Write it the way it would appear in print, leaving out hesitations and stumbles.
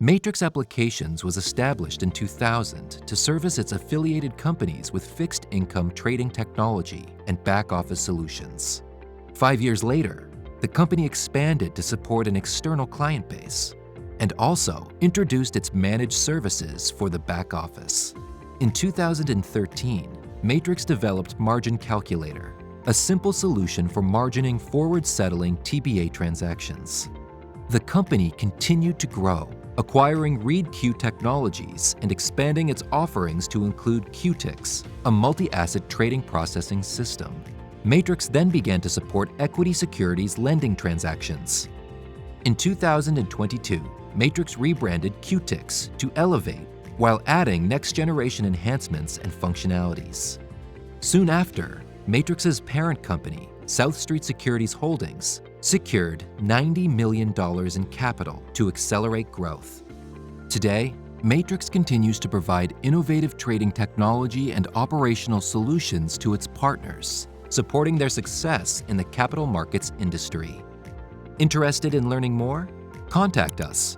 Matrix Applications was established in 2000 to service its affiliated companies with fixed income trading technology and back-office solutions. 5 years later, the company expanded to support an external client base and also introduced its managed services for the back office. In 2013, Matrix developed Margin Calculator, a simple solution for margining forward-settling TBA transactions. The company continued to grow, acquiring ReadQ Technologies and expanding its offerings to include QTix, a multi-asset trading processing system. Matrix then began to support equity securities lending transactions. In 2022, Matrix rebranded QTix to Elevate while adding next-generation enhancements and functionalities. Soon after, Matrix's parent company, South Street Securities Holdings, secured $90 million in capital to accelerate growth. Today, Matrix continues to provide innovative trading technology and operational solutions to its partners, supporting their success in the capital markets industry. Interested in learning more? Contact us